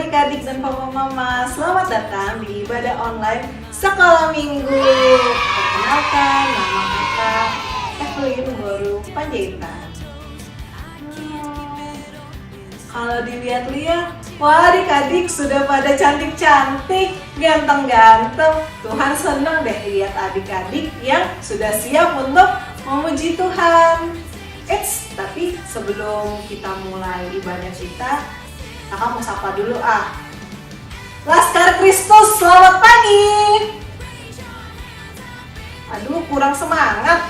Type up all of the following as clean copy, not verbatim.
adik-adik dan papa mama, selamat datang di ibadah online Sekolah Minggu. Perkenalkan, nama kakak Evelyn Boru Panjaitan. Kalau dilihat-lihat, wah adik-adik sudah pada cantik-cantik, ganteng-ganteng. Tuhan senang deh lihat adik-adik yang sudah siap untuk memuji Tuhan. Tapi sebelum kita mulai ibadah kita, kakak mau sapa dulu Laskar Kristus, selamat pagi. Aduh, kurang semangat.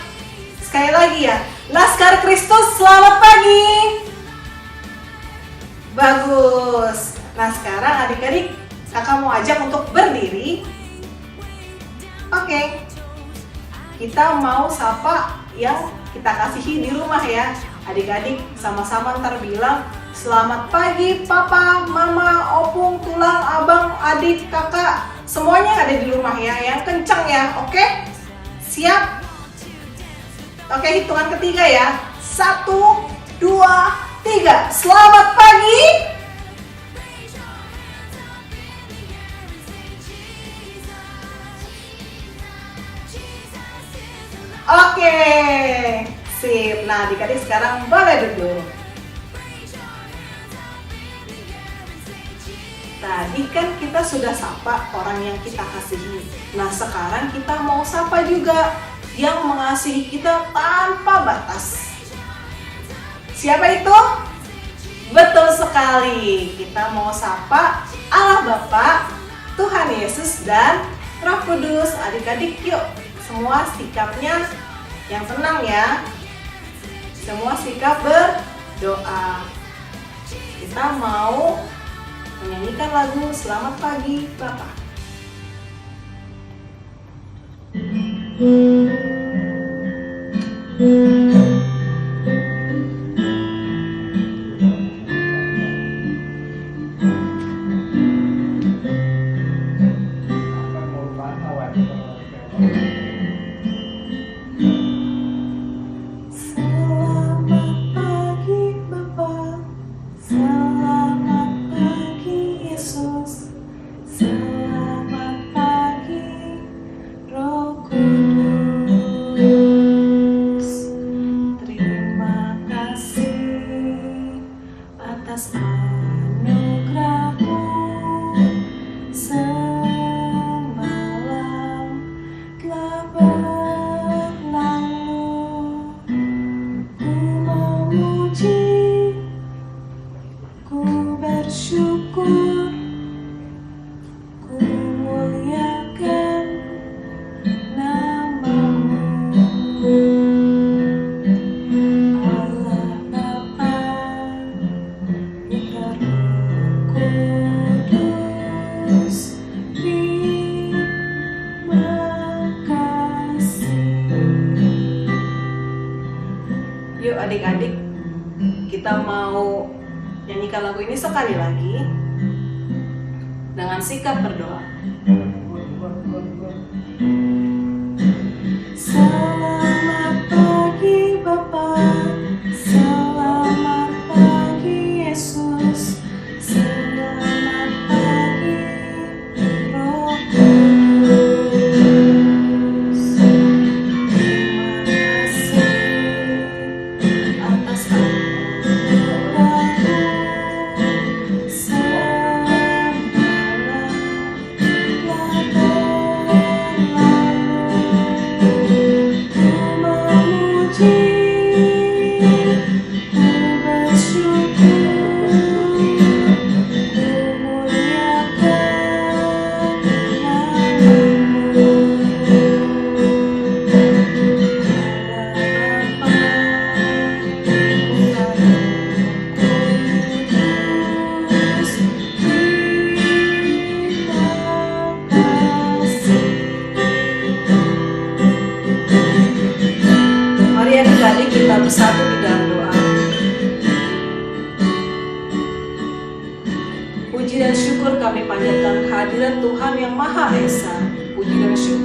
Sekali lagi ya, Laskar Kristus, selamat pagi. Bagus. Nah sekarang adik-adik, kakak mau ajak untuk berdiri. Oke. Kita mau sapa yang kita kasihi di rumah ya. Adik-adik sama-sama ntar bilang, selamat pagi papa, mama, opung, tulang, abang, adik, kakak. Semuanya ada di rumah ya, yang kenceng ya, oke? Siap? Oke, hitungan ketiga ya. 1, 2, 3. Selamat pagi. Oke, sip. Nah, adik-adik sekarang boleh duduk. Tadi kan kita sudah sapa orang yang kita kasihi. Nah, sekarang kita mau sapa juga yang mengasihi kita tanpa batas. Siapa itu? Betul sekali. Kita mau sapa Allah Bapa, Tuhan Yesus, dan Roh Kudus. Adik-adik yuk, semua sikapnya yang tenang ya. Semua sikap berdoa. Kita mau menyanyikan lagu Selamat Pagi Bapak. Yuk adik-adik, kita mau nyanyikan lagu ini sekali lagi dengan sikap berdoa. Selamat pagi Bapa, selamat pagi Yesus, selamat pagi Roh Kudus. Terima kasih atas anugerah-Mu semalam telah berlalu.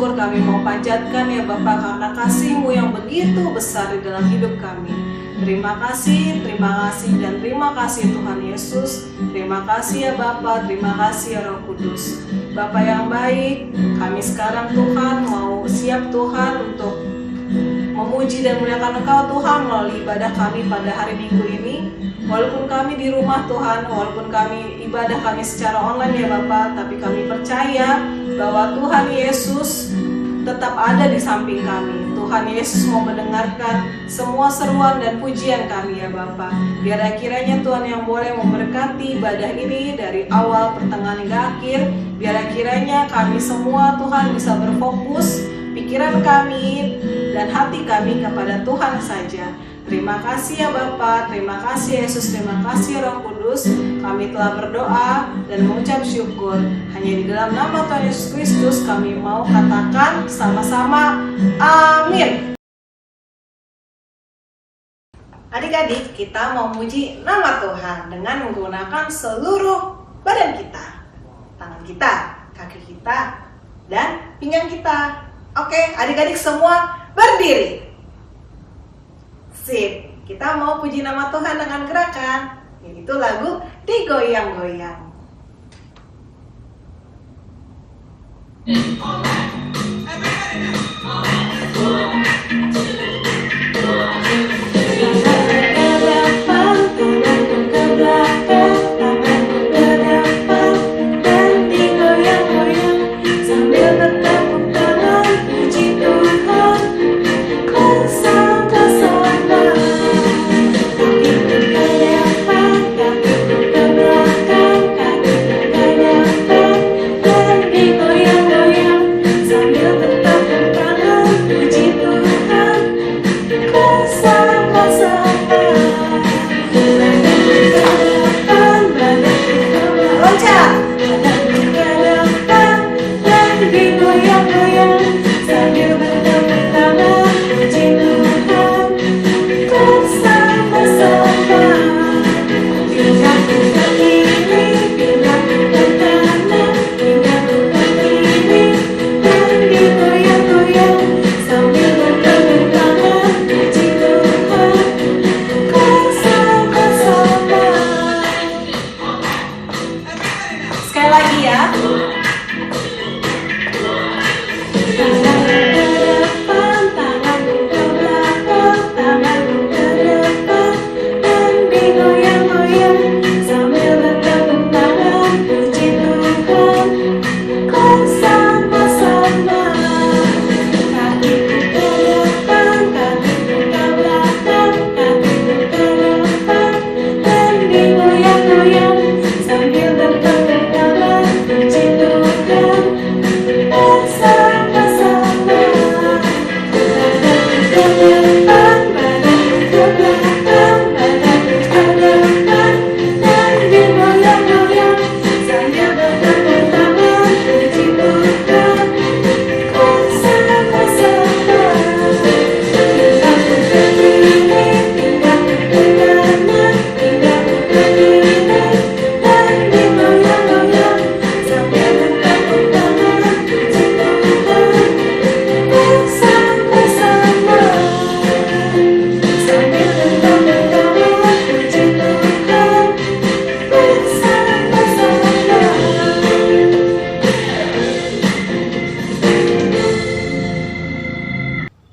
syukur kami mau panjatkan ya Bapa, karena kasih-Mu yang begitu besar di dalam hidup kami. Terima kasih, dan terima kasih Tuhan Yesus. Terima kasih ya Bapa, terima kasih ya Roh Kudus. Bapa yang baik, kami sekarang Tuhan mau siap Tuhan untuk memuji dan memuliakan Engkau Tuhan melalui ibadah kami pada hari Minggu ini. Walaupun kami di rumah Tuhan, walaupun kami ibadah kami secara online ya Bapa, tapi kami percaya bahwa Tuhan Yesus tetap ada di samping kami. Tuhan Yesus mau mendengarkan semua seruan dan pujian kami ya Bapa. Biar kiranya Tuhan yang boleh memberkati ibadah ini dari awal, pertengahan hingga akhir. Biar kiranya kami semua Tuhan bisa berfokus pikiran kami dan hati kami kepada Tuhan saja. Terima kasih ya Bapa, terima kasih Yesus, terima kasih Roh Kudus. Kami telah berdoa dan mengucap syukur. Hanya di dalam nama Tuhan Yesus Kristus kami mau katakan sama-sama amin. Adik-adik, kita mau memuji nama Tuhan dengan menggunakan seluruh badan kita. Tangan kita, kaki kita, dan pinggang kita. Oke, adik-adik semua berdiri. Sip, kita mau puji nama Tuhan dengan gerakan, yaitu lagu Digoyang-Goyang.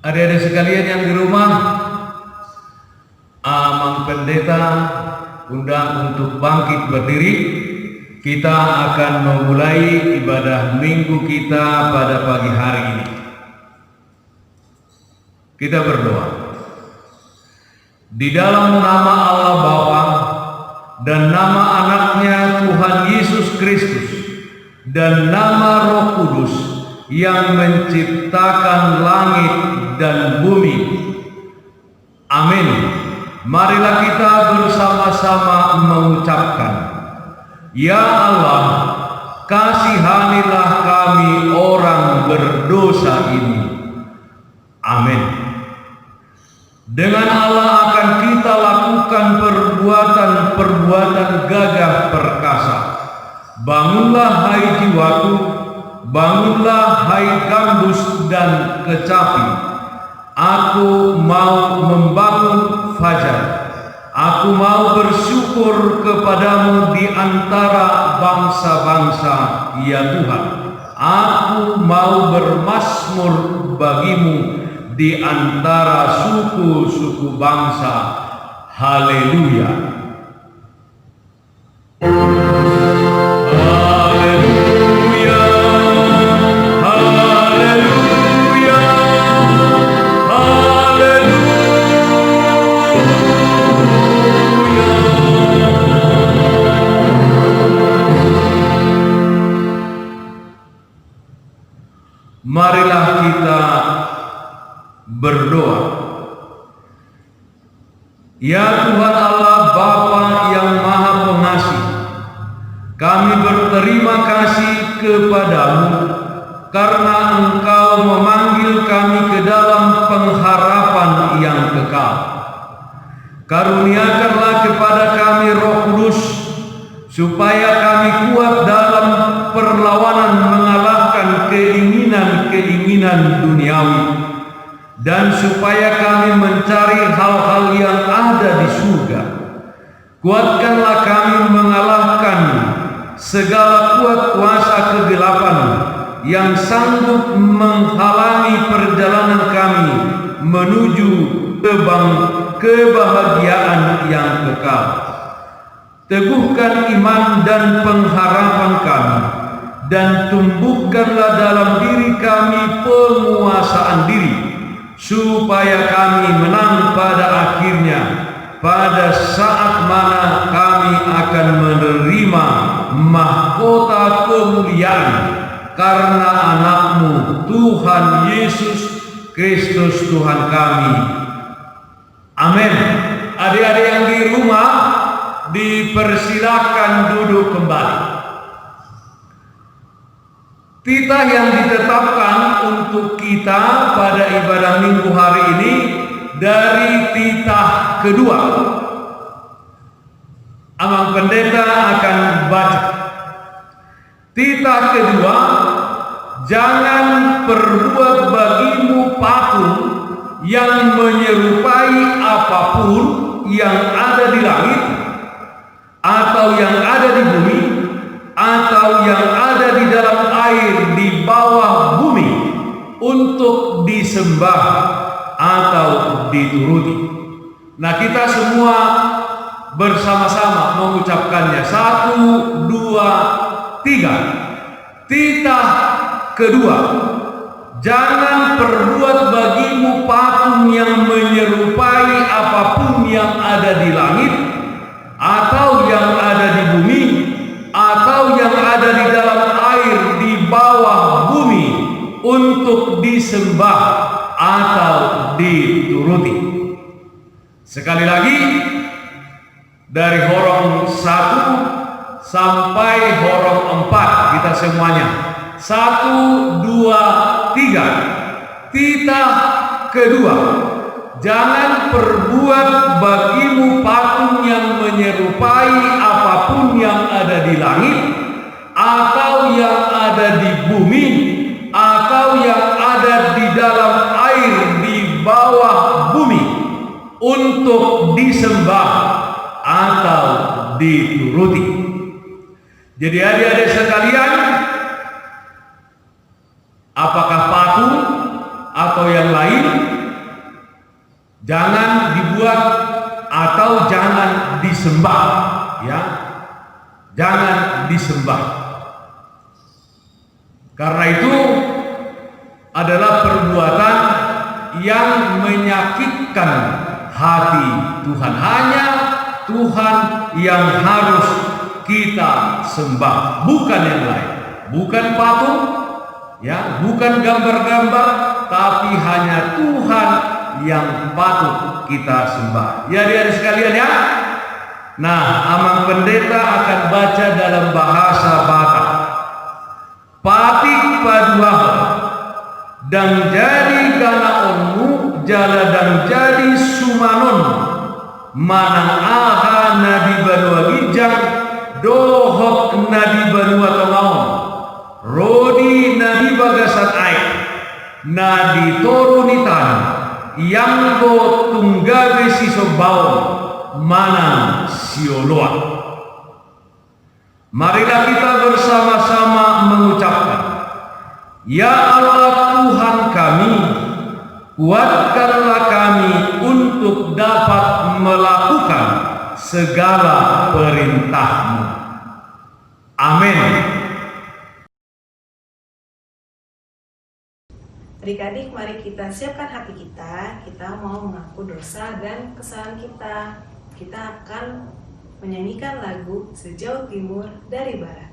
Adik-adik sekalian yang di rumah, Mang Pendeta undang untuk bangkit berdiri. Kita akan memulai ibadah minggu kita pada pagi hari ini. Kita berdoa. Di dalam nama Allah Bapa dan nama anaknya Tuhan Yesus Kristus dan nama Roh Kudus yang menciptakan langit dan bumi. Amin. Marilah kita bersama-sama mengucapkan, Ya Allah, kasihanilah kami orang berdosa ini. Amin. Dengan Allah akan kita lakukan perbuatan-perbuatan gagah perkasa. Bangunlah hai jiwaku, bangunlah hai gambus dan kecapi. Aku mau membangun fajar. Aku mau bersyukur kepadamu di antara bangsa-bangsa, ya Tuhan. Aku mau bermazmur bagimu di antara suku-suku bangsa. Haleluya. Haleluya. Haleluya. Marilah kita berdoa. Ya Tuhan Allah Bapa yang Maha Pengasih, kami berterima kasih kepadamu karena Engkau memanggil kami ke dalam pengharapan yang kekal. Karuniakanlah kepada kami Roh Kudus, supaya kami kuat dalam perlawanan mengalahkan keinginan-keinginan duniawi, dan supaya kami mencari hal-hal yang ada di surga. Kuatkanlah kami mengalahkan segala kuat kuasa kegelapan yang sanggup menghalangi perjalanan kami menuju kebahagiaan yang kekal. Teguhkan iman dan pengharapan kami, dan tumbuhkanlah dalam diri kami penguasaan diri, supaya kami menang pada akhirnya, pada saat mana kami akan menerima mahkota kemuliaan karena anak-Mu Tuhan Yesus Kristus Tuhan kami. Amin. Adik-adik yang di rumah, dipersilakan duduk kembali. Titah yang ditetapkan untuk kita pada ibadah minggu hari ini dari titah kedua. Amang Pendeta akan baca. Titah kedua, jangan perbuat bagimu patung yang menyerupai apapun yang ada di langit, atau yang ada di bumi, atau yang ada di dalam air di bawah bumi, untuk disembah atau dituruti. Nah, kita semua bersama-sama mengucapkannya. 1, 2, 3. Titah kedua, jangan perbuat bagimu patung yang menyerupai apapun yang ada di langit, atau yang ada di bumi, atau yang ada di dalam air di bawah bumi, untuk disembah atau dituruti. Sekali lagi, dari horong 1 sampai horong 4, kita semuanya. 1, 2, 3. Titah kedua, jangan perbuat bagimu patung yang menyerupai apapun yang ada di langit, atau yang ada di bumi, atau yang ada di dalam air di bawah bumi, untuk disembah atau dituruti. Jadi adik-adik sekalian, apakah patung atau yang lain, jangan dibuat atau jangan disembah, ya. Jangan disembah. Karena itu adalah perbuatan yang menyakitkan hati Tuhan. Hanya Tuhan yang harus kita sembah, bukan yang lain. Bukan patung, ya, bukan gambar-gambar, tapi hanya Tuhan yang patut kita sembah. Ya, adik-adik sekalian, ya. Nah, Amang Pendeta akan baca dalam bahasa Batak. Patik paduaha dan jadi ganaonmu jala dan jadi sumanon manang aha nadi banua gijang dohok nadi banua tomaon rodi magasat air na ditoruni tanah yang go tunggabe si sobao mana sioloa. Marilah kita bersama-sama mengucapkan, Ya Allah Tuhan kami, kuatkanlah kami untuk dapat melakukan segala perintah-Mu. Amin. Adik-adik, mari kita siapkan hati kita. Kita mau mengaku dosa dan kesalahan kita. Kita akan menyanyikan lagu Sejauh Timur dari Barat.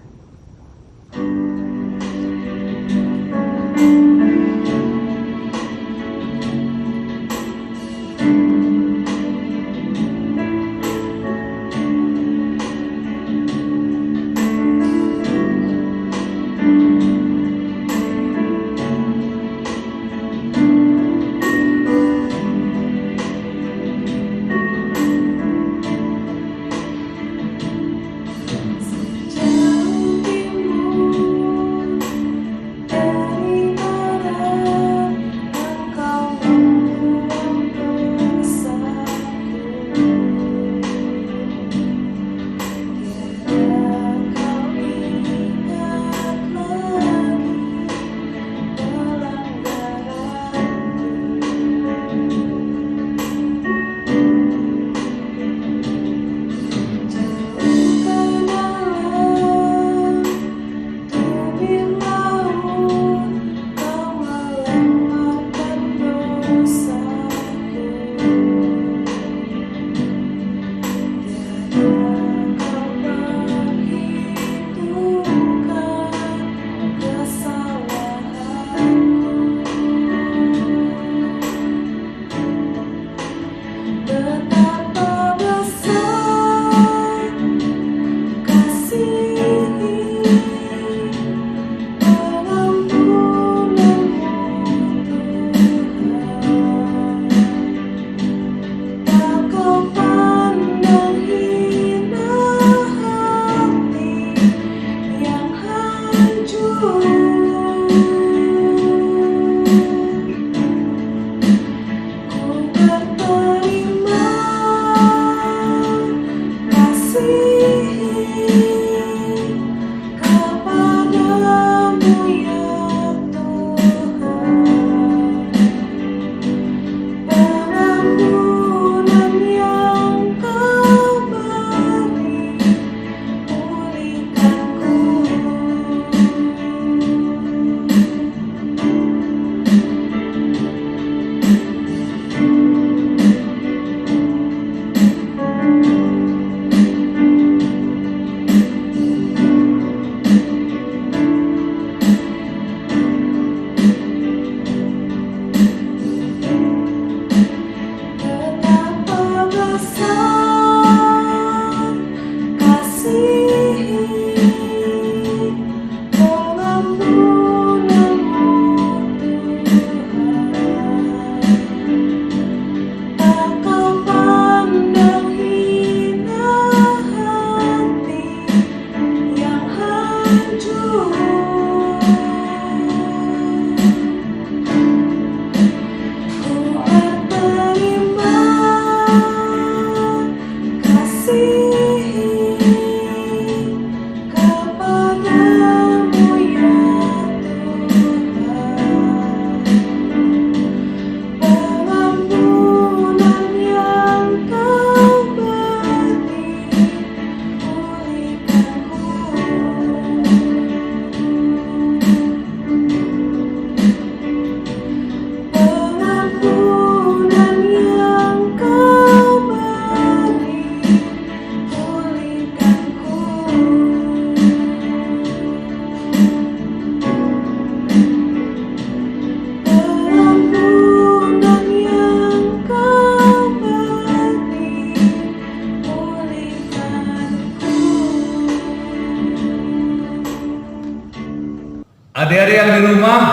Adik-adik yang di rumah,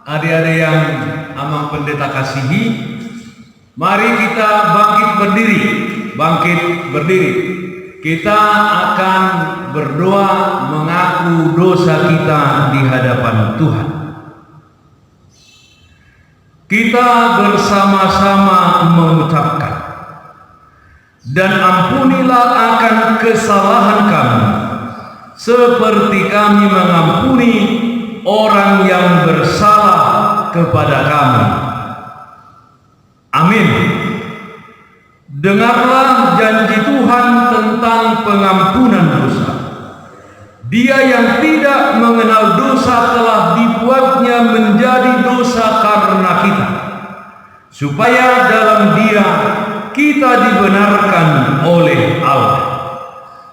adik-adik yang Amang Pendeta kasihi, mari kita bangkit berdiri. Kita akan berdoa mengaku dosa kita di hadapan Tuhan. kita bersama-sama mengucapkan, dan ampunilah akan kesalahan kami, seperti kami mengampuni orang yang bersalah kepada kami. Amin. Dengarlah janji Tuhan tentang pengampunan dosa. Dia yang tidak mengenal dosa telah dibuatnya menjadi dosa karena kita, supaya dalam Dia kita dibenarkan oleh Allah.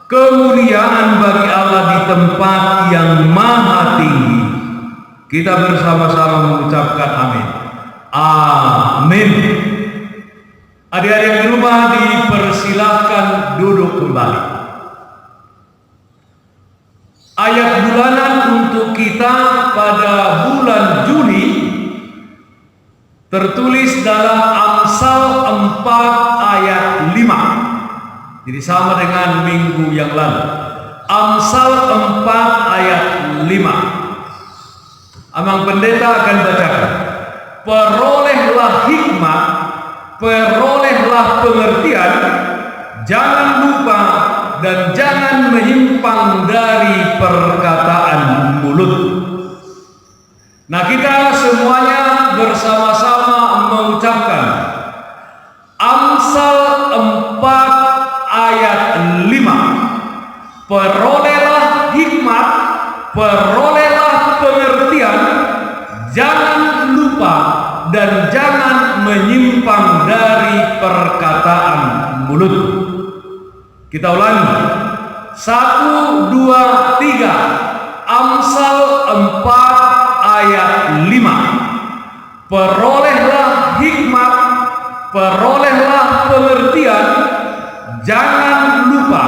Kemuliaan bagi Allah di tempat yang maha tinggi. Kita bersama-sama mengucapkan amin. Amin. Adik-adik di rumah dipersilahkan duduk kembali. Ayat bulanan untuk kita pada bulan Juli tertulis dalam Amsal 4 ayat 5. Jadi sama dengan minggu yang lalu. Amsal 4 ayat 5. Amang pendeta akan bacakan. Perolehlah hikmat, perolehlah pengertian, jangan lupa dan jangan menyimpang dari perkataan mulut. Nah, kita semuanya bersama-sama mengucapkan Amsal 4 ayat 5. Perolehlah hikmat, perolehlah pengertian, jangan lupa dan jangan menyimpang dari perkataan mulut. Kita ulangi. 1, 2, 3. Amsal 4 ayat 5. Perolehlah hikmat, perolehlah pengertian, jangan lupa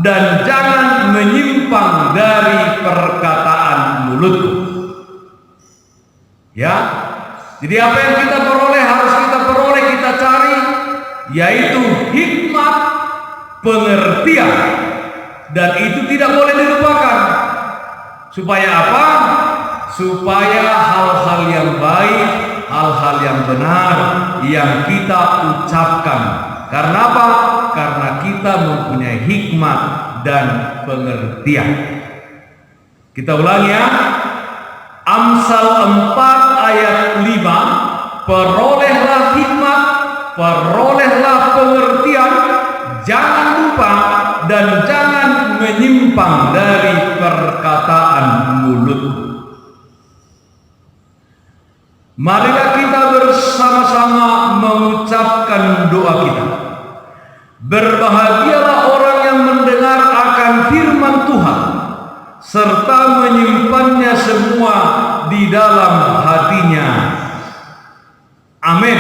dan jangan menyimpang dari perkataan mulutku. Ya, jadi apa yang kita peroleh harus kita peroleh, kita cari, yaitu hikmat, pengertian, dan itu tidak boleh dilupakan. Supaya apa? Supaya hal-hal yang baik, hal-hal yang benar yang kita ucapkan. Karena apa? Karena kita mempunyai hikmat dan pengertian. Kita ulangi ya. Amsal 4 ayat 5. Perolehlah hikmat, perolehlah pengertian, jangan lupa dan jangan menyimpang dari perkataan mulut. Marilah kita bersama-sama mengucapkan doa kita. Berbahagialah orang yang mendengar akan firman Tuhan, serta menyimpannya semua di dalam hatinya. Amin.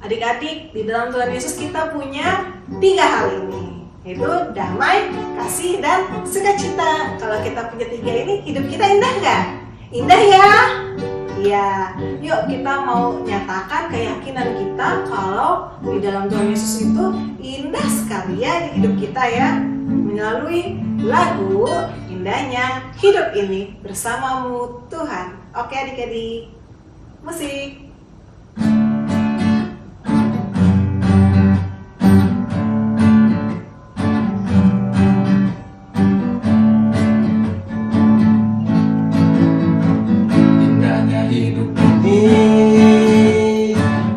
Adik-adik, di dalam Tuhan Yesus kita punya 3 hal ini, yaitu damai, kasih, dan sukacita. Kalau kita punya 3 ini, hidup kita indah nggak? Indah ya? Ya, yuk kita mau nyatakan keyakinan kita kalau di dalam Tuhan Yesus itu indah sekali ya di hidup kita ya. Melalui lagu Indahnya Hidup Ini Bersamamu Tuhan. Oke adik-adik, musik.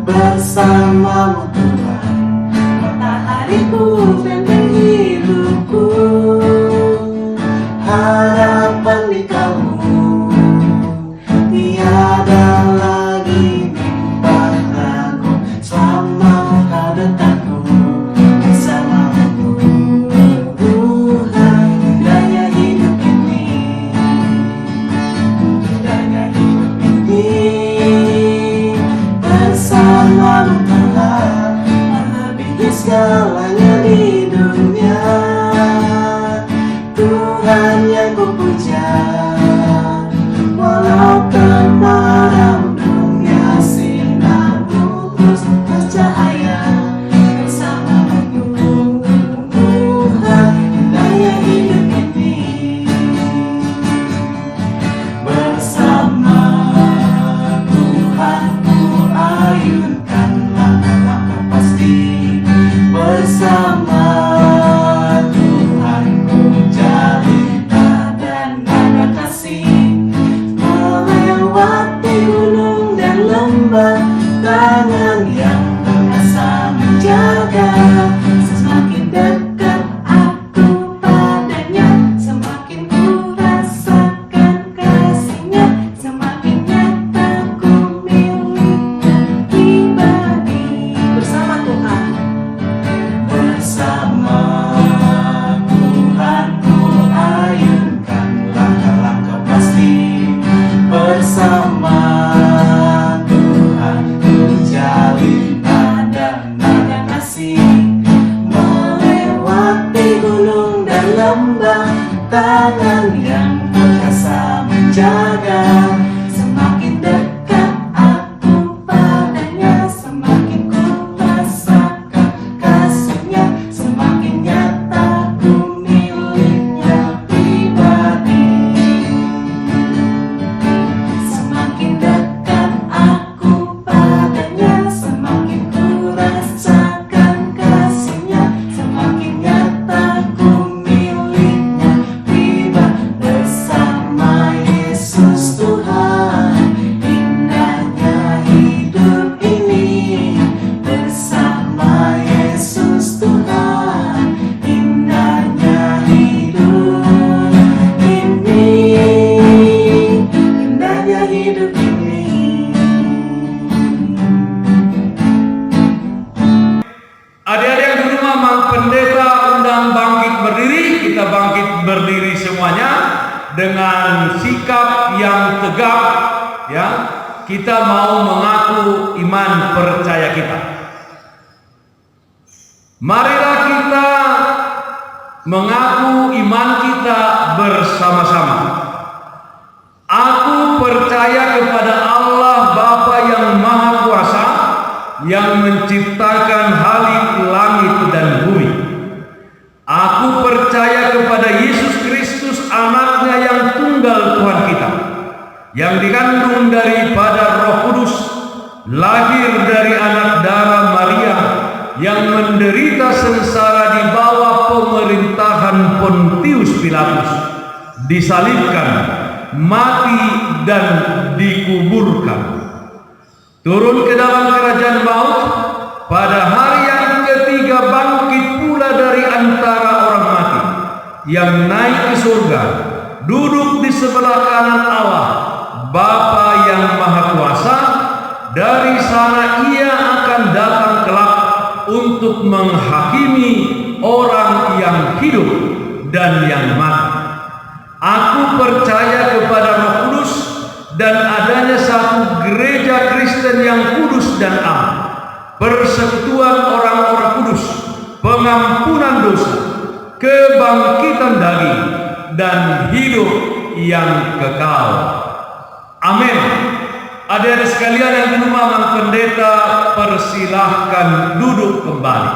Bersamamu Tuhan, matahariku dan hidupku, harapan di Kamu, tiada lagi bimbang ragu, selama Kau dekatku, bersamamu Tuhan. Indahnya hidup ini, indahnya hidup ini. Bersamamu Tuhan, melebihi segalanya di dunia. Tuhan yang ku puja. bersahaja. Semakin dekat aku padanya, semakin ku rasakan kasihnya, semakin nyata ku miliknya pribadi. Semakin dekat aku padanya, semakin ku rasakan kasihnya, semakin nyata ku miliknya pribadi. Bersama Yesus Tuhan, indahnya hidup ini. Bersama Yesus Tuhan, indahnya hidup ini. Indahnya hidup ini. Adik-adik yang di rumah, Mang Pendeta undang bangkit berdiri. Kita bangkit berdiri semuanya dengan sikap yang tegak, ya. Kita mau mengaku iman percaya kita. Marilah kita mengaku iman kita bersama-sama. Aku percaya kepada Allah Bapa yang Maha Kuasa, yang menciptakan langit dan bumi. Aku percaya kepada Yesus Kristus, anaknya yang tunggal Tuhan kita, yang dikandung daripada Roh Kudus, lahir dari anak darah Maria, yang menderita sengsara di bawah pemerintahan Pontius Pilatus, disalibkan, mati dan dikuburkan, turun ke dalam kerajaan maut, pada hari yang ketiga bangkit pula dari antara orang mati, yang naik ke surga, duduk di sebelah kanan Allah Bapa yang Maha Kuasa. Dari sana ia akan datang kelak untuk menghakimi orang yang hidup dan yang mati. Aku percaya kepada Roh Kudus dan adanya satu gereja Kristen yang kudus dan am, persekutuan orang-orang kudus, pengampunan dosa, kebangkitan daging, dan hidup yang kekal. Amin. Adik-adik sekalian yang di rumah, Mang Pendeta persilahkan duduk kembali.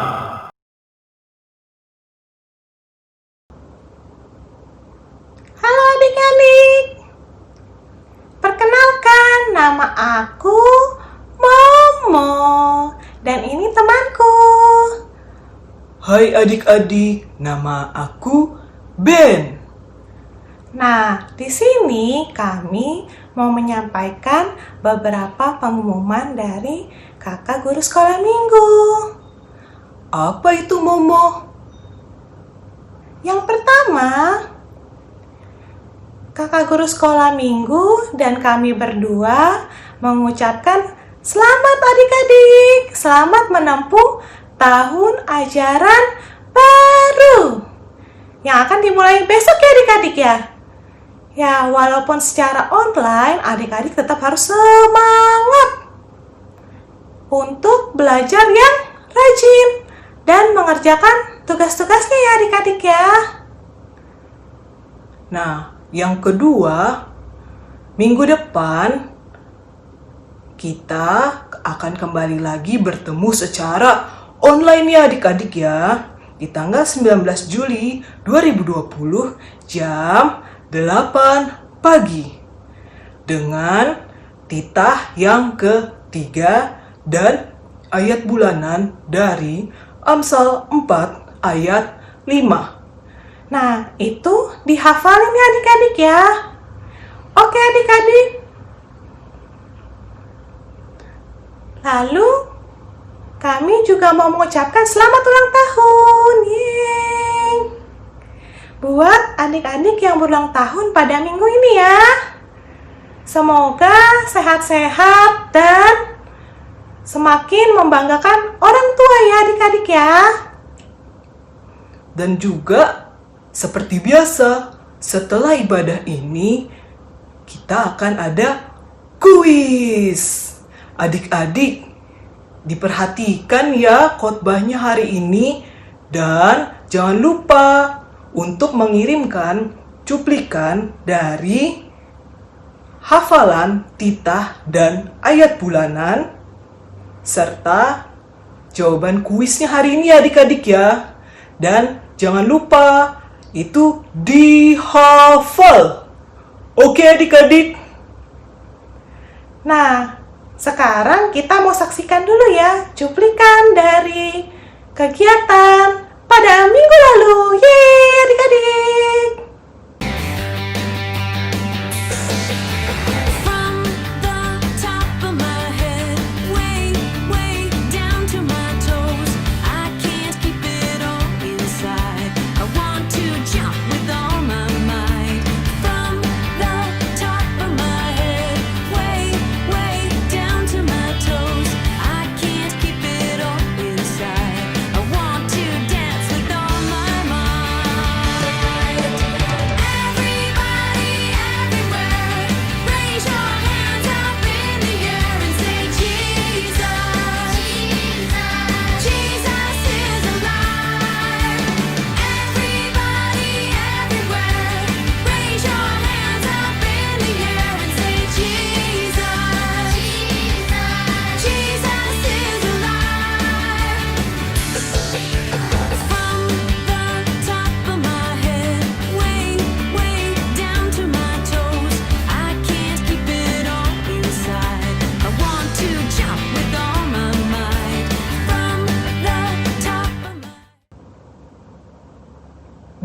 Halo adik-adik, perkenalkan, nama aku Momo, dan ini temanku. Hai adik-adik, nama aku Ben. Nah, di sini kami mau menyampaikan beberapa pengumuman dari kakak guru sekolah minggu. Apa itu Momo? Yang pertama, kakak guru sekolah minggu dan kami berdua mengucapkan selamat adik-adik, selamat menempuh tahun ajaran baru yang akan dimulai besok ya adik-adik ya. Ya, walaupun secara online, adik-adik tetap harus semangat untuk belajar yang rajin dan mengerjakan tugas-tugasnya ya adik-adik ya. Nah, yang kedua, minggu depan kita akan kembali lagi bertemu secara online ya adik-adik ya. Di tanggal 19 Juli 2020 jam 8 pagi dengan titah yang ketiga dan ayat bulanan dari Amsal 4 ayat 5. Nah, itu dihafalin ya adik-adik ya. Oke adik-adik. Lalu, kami juga mau mengucapkan selamat ulang tahun. Yeay. Buat adik-adik yang berulang tahun pada minggu ini ya. Semoga sehat-sehat dan semakin membanggakan orang tua ya adik-adik ya. Dan juga seperti biasa, setelah ibadah ini kita akan ada kuis. Adik-adik, diperhatikan ya khotbahnya hari ini dan jangan lupa untuk mengirimkan cuplikan dari hafalan, titah, dan ayat bulanan, serta jawaban kuisnya hari ini adik-adik ya. Dan jangan lupa itu dihafal. Oke adik-adik? Nah, sekarang kita mau saksikan dulu ya cuplikan dari kegiatan pada minggu lalu. Yeay adik-adik! From the top of my head, way, way down to my toes, I can't keep it all inside. I want to jump with all my might. From the top of my head, way, way down to my toes, I can't keep it all inside. I want to dance with all my might. Everybody, everywhere, raise your hands up in the air and say Jesus. Jesus is alive. Everybody, everywhere, raise your hands up in the air and say Jesus. Jesus is alive. From the top of my head, way, way down to my toes, I can't keep it all inside. I want to jump with all my might. From the top of my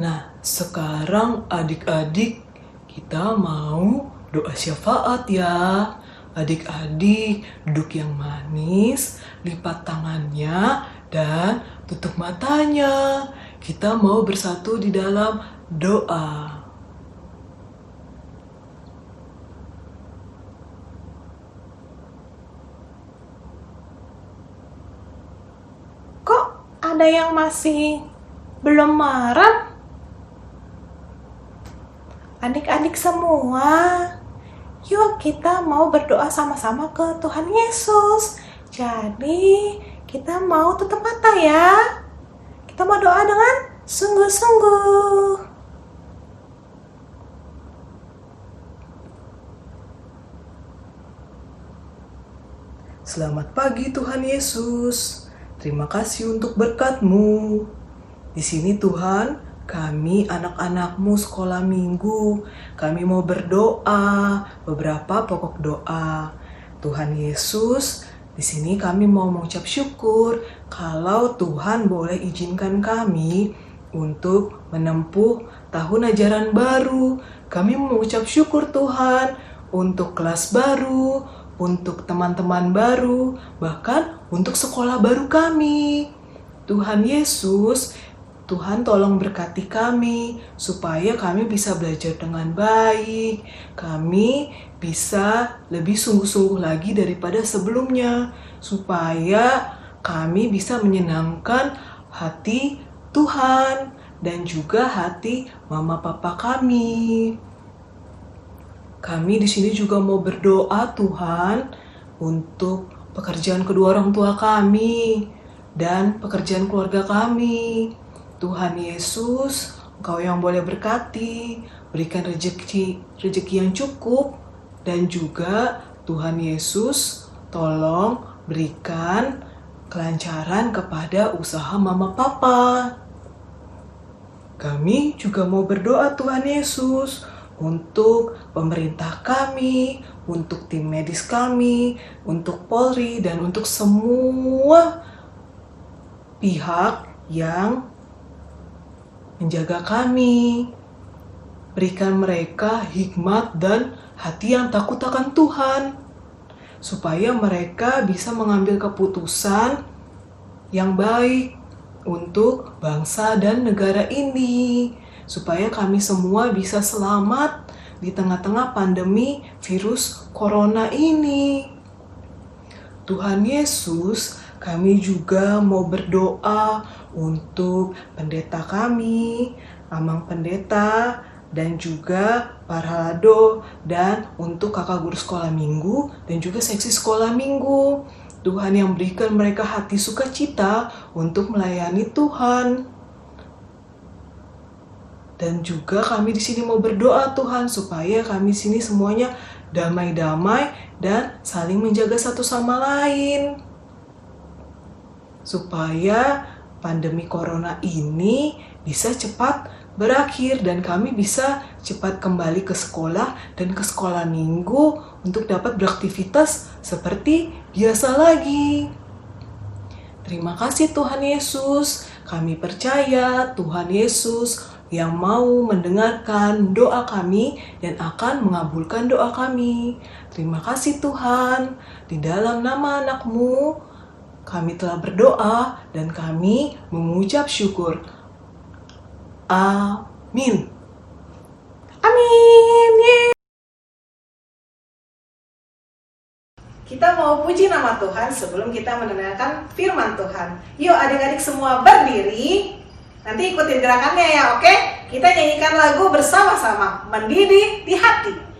Nah, sekarang adik-adik kita mau doa syafaat ya. Adik-adik duduk yang manis, lipat tangannya, dan tutup matanya. Kita mau bersatu di dalam doa. Kok ada yang masih belum marah? Adik-adik semua, yuk kita mau berdoa sama-sama ke Tuhan Yesus. Jadi, kita mau tutup mata ya. Kita mau doa dengan sungguh-sungguh. Selamat pagi Tuhan Yesus. Terima kasih untuk berkat-Mu. Di sini Tuhan, kami anak-anak-Mu sekolah minggu, kami mau berdoa, beberapa pokok doa. Tuhan Yesus, di sini kami mau mengucap syukur kalau Tuhan boleh izinkan kami untuk menempuh tahun ajaran baru. Kami mengucap syukur Tuhan untuk kelas baru, untuk teman-teman baru, bahkan untuk sekolah baru kami. Tuhan Yesus, Tuhan tolong berkati kami supaya kami bisa belajar dengan baik. Kami bisa lebih sungguh-sungguh lagi daripada sebelumnya supaya kami bisa menyenangkan hati Tuhan dan juga hati mama papa kami. Kami di sini juga mau berdoa Tuhan untuk pekerjaan kedua orang tua kami dan pekerjaan keluarga kami. Tuhan Yesus, Engkau yang boleh berkati, berikan rezeki yang cukup, dan juga Tuhan Yesus tolong berikan kelancaran kepada usaha mama papa. Kami juga mau berdoa Tuhan Yesus untuk pemerintah kami, untuk tim medis kami, untuk Polri, dan untuk semua pihak yang menjaga kami. Berikan mereka hikmat dan hati yang takut akan Tuhan, supaya mereka bisa mengambil keputusan yang baik untuk bangsa dan negara ini, supaya kami semua bisa selamat di tengah-tengah pandemi virus corona ini. Tuhan Yesus, kami juga mau berdoa untuk pendeta kami, amang pendeta, dan juga parhalado, dan untuk kakak guru sekolah minggu, dan juga seksi sekolah minggu. Tuhan yang berikan mereka hati sukacita untuk melayani Tuhan. Dan juga kami di sini mau berdoa Tuhan supaya kami di sini semuanya damai-damai dan saling menjaga satu sama lain. Supaya pandemi corona ini bisa cepat berakhir dan kami bisa cepat kembali ke sekolah dan ke sekolah minggu untuk dapat beraktivitas seperti biasa lagi. Terima kasih Tuhan Yesus. Kami percaya Tuhan Yesus yang mau mendengarkan doa kami dan akan mengabulkan doa kami. Terima kasih Tuhan. Di dalam nama anak-Mu kami telah berdoa dan kami mengucap syukur. Amin. Amin. Yeay. Kita mau puji nama Tuhan sebelum kita mendengarkan firman Tuhan. Yuk adik-adik semua berdiri. Nanti ikutin gerakannya ya, oke? Kita nyanyikan lagu bersama-sama, Mendidih di Hati.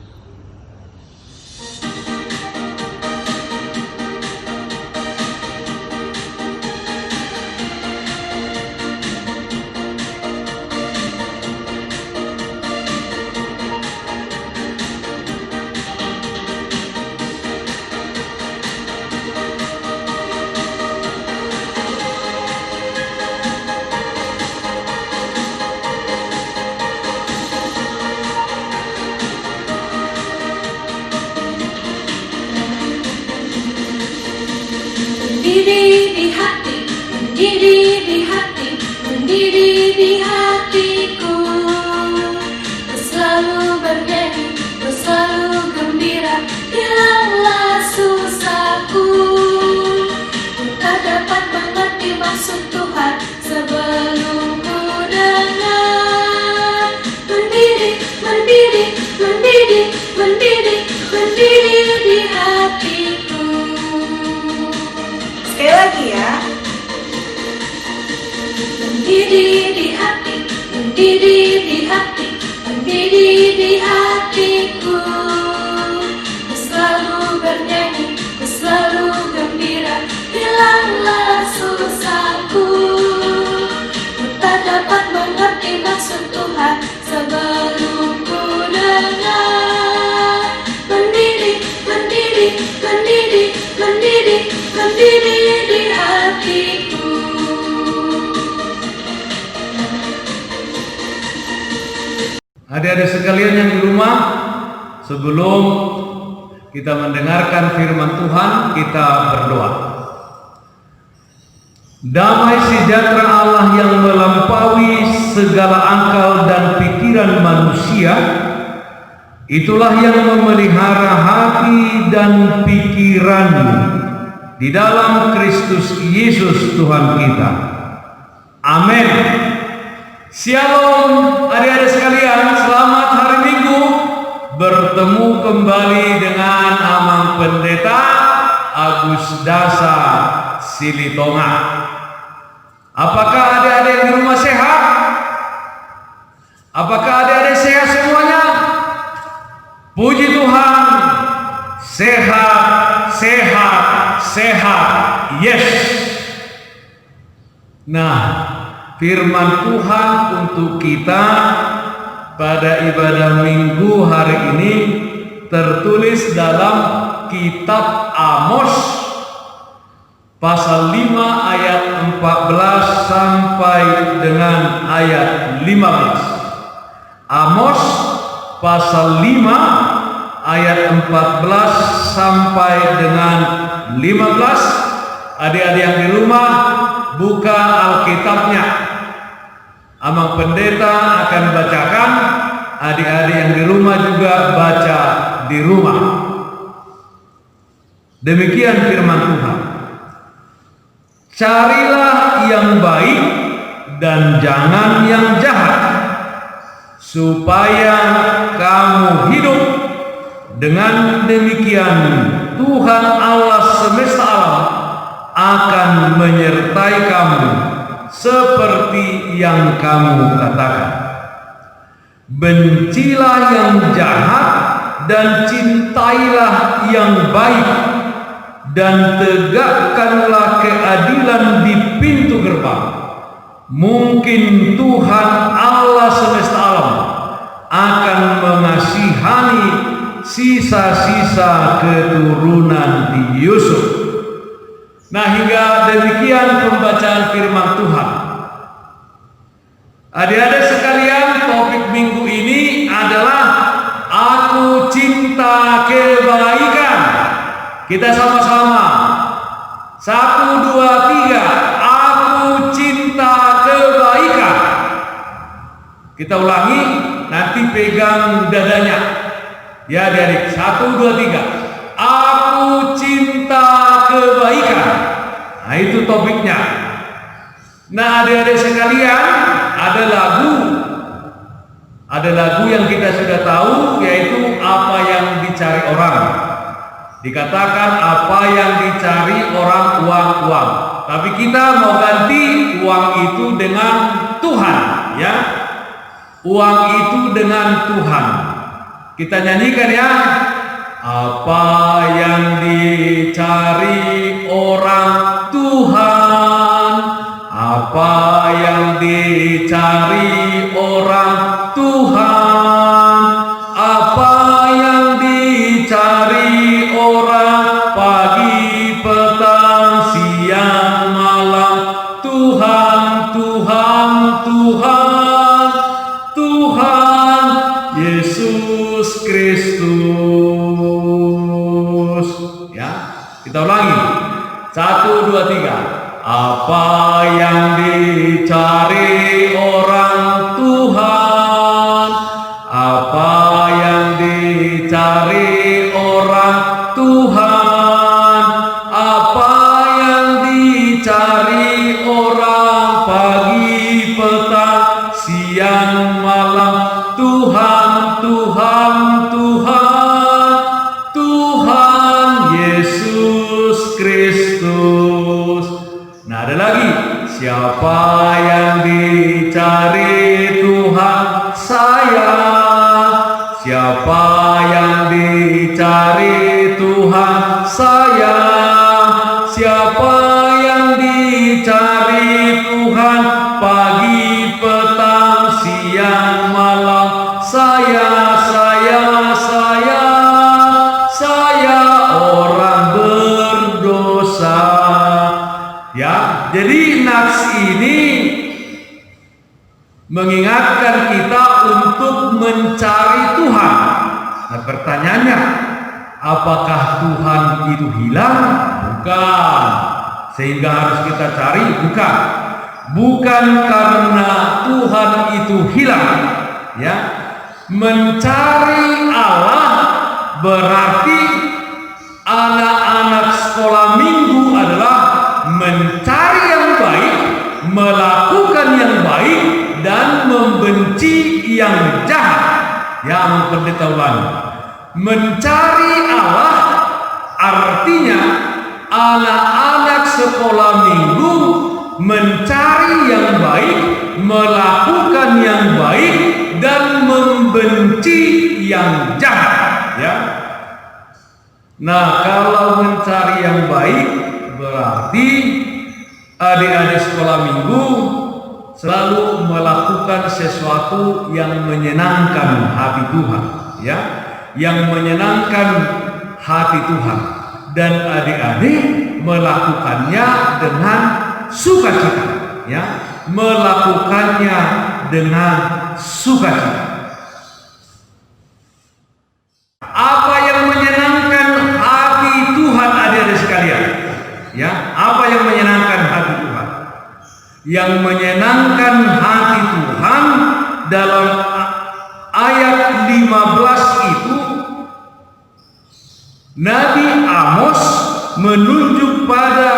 Mendidih di hati, mendidih di hati, mendidih di hatiku. Ku selalu bernyanyi, ku selalu gembira, hilanglah susahku. Ku tak dapat mengerti maksud Tuhan sebelum ku dengar. Mendidih, mendidih, mendidih, mendidih, mendidih di hatiku. Sekali lagi ya. Mendidih di hati, mendidih di hati, mendidih di hatiku. Ku selalu bernyanyi, ku selalu gembira, hilanglah susahku. Ku tak dapat mengerti maksud Tuhan sebelum ku dengar. Mendidih, mendidih, mendidih, mendidih, mendidih di hatiku. Adik-adik sekalian yang di rumah, sebelum kita mendengarkan firman Tuhan, kita berdoa. Damai sejahtera Allah yang melampaui segala akal dan pikiran manusia, itulah yang memelihara hati dan pikiranmu di dalam Kristus Yesus Tuhan kita. Amin. Shalom adik-adik sekalian, selamat hari Minggu. Bertemu kembali dengan Amang Pendeta Agus Dasa Silitonga. Apakah adik-adik di rumah sehat? Apakah adik-adik sehat semuanya? Puji Tuhan, sehat, sehat, sehat. Yes. Nah, firman Tuhan untuk kita pada ibadah Minggu hari ini tertulis dalam kitab Amos pasal 5 ayat 14 sampai dengan ayat 15. Amos pasal 5 ayat 14 sampai dengan 15. Adik-adik yang di rumah, buka Alkitabnya. Amang Pendeta akan bacakan, adik-adik yang di rumah juga baca di rumah. Demikian firman Tuhan. Carilah yang baik dan jangan yang jahat, supaya kamu hidup. Dengan demikian Tuhan Allah semesta alam akan menyertai kamu seperti yang kamu katakan. Bencilah yang jahat dan cintailah yang baik, dan tegakkanlah keadilan di pintu gerbang. Mungkin Tuhan Allah semesta alam akan mengasihani sisa-sisa keturunan Yusuf. Nah, hingga demikian pembacaan firman Tuhan. Adik-adik sekalian, topik minggu ini adalah Aku Cinta Kebaikan. Kita sama-sama. 1, 2, 3. Aku cinta kebaikan. Kita ulangi, nanti pegang dadanya. Ya adik-adik, 1, 2, 3. Aku cinta kebaikan. Nah, itu topiknya. Nah, adik-adik sekalian, ada lagu yang kita sudah tahu, yaitu Apa Yang Dicari Orang. Dikatakan apa yang dicari orang, uang. Tapi kita mau ganti uang itu dengan Tuhan, ya. Uang itu dengan Tuhan. Kita nyanyikan ya. Apa yang dicari orang, Tuhan. Apa yang dicari orang, Tuhan. Apa yang dicari orang, pagi, petang, siang, malam, Tuhan, Tuhan, Tuhan, Tuhan Yesus Kristus. Ya, kita ulangi. 1, 2, 3. Apa yang dicari orang, Tuhan. Apa yang dicari orang, Tuhan. Apa yang dicari orang, pagi, petang, siang, malam, Tuhan, Tuhan, Tuhan, Tuhan Yesus Kristus. Nah, ada lagi. Siapa yang dicari Tuhan, saya. Siapa yang dicari Tuhan, saya. Siapa yang dicari Tuhan, pagi, petang, siang, malam, saya orang berdosa. Ya, jadi nats ini mengingatkan kita untuk mencari Tuhan. Nah, pertanyaannya, apakah Tuhan itu hilang? Bukan. Sehingga harus kita cari? Bukan. Bukan karena Tuhan itu hilang. Ya, mencari Allah berarti anak-anak sekolah minggu adalah mencari yang baik, melakukan yang baik, dan membenci yang jahat. Ya, pendeta ulangi. Mencari Allah artinya anak-anak sekolah minggu mencari yang baik, melakukan yang baik, dan membenci yang jahat. Ya. Nah, kalau mencari yang baik berarti adik-adik sekolah minggu selalu melakukan sesuatu yang menyenangkan hati Tuhan, ya, yang menyenangkan hati Tuhan, dan adik-adik melakukannya dengan sukacita, ya, melakukannya dengan sukacita. Apa yang menyenangkan hati Tuhan, adik-adik sekalian? Ya, apa yang menyenangkan hati Tuhan? Yang menyenangkan hati Tuhan dalam ayat 15 itu, Nabi Amos menunjuk pada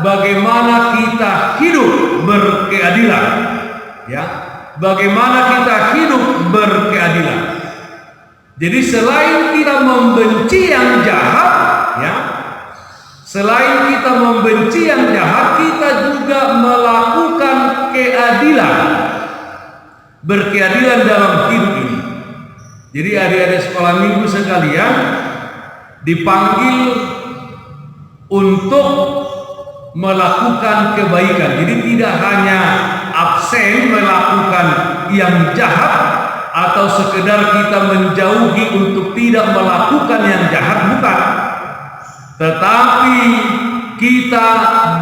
bagaimana kita hidup berkeadilan. Ya, bagaimana kita hidup berkeadilan. Jadi selain kita membenci yang jahat, ya, selain kita membenci yang jahat, kita juga melakukan keadilan, berkeadilan dalam hidup ini. Jadi adik-adik sekolah minggu sekalian dipanggil untuk melakukan kebaikan. Jadi tidak hanya absen melakukan yang jahat atau sekedar kita menjauhi untuk tidak melakukan yang jahat, bukan. Tetapi kita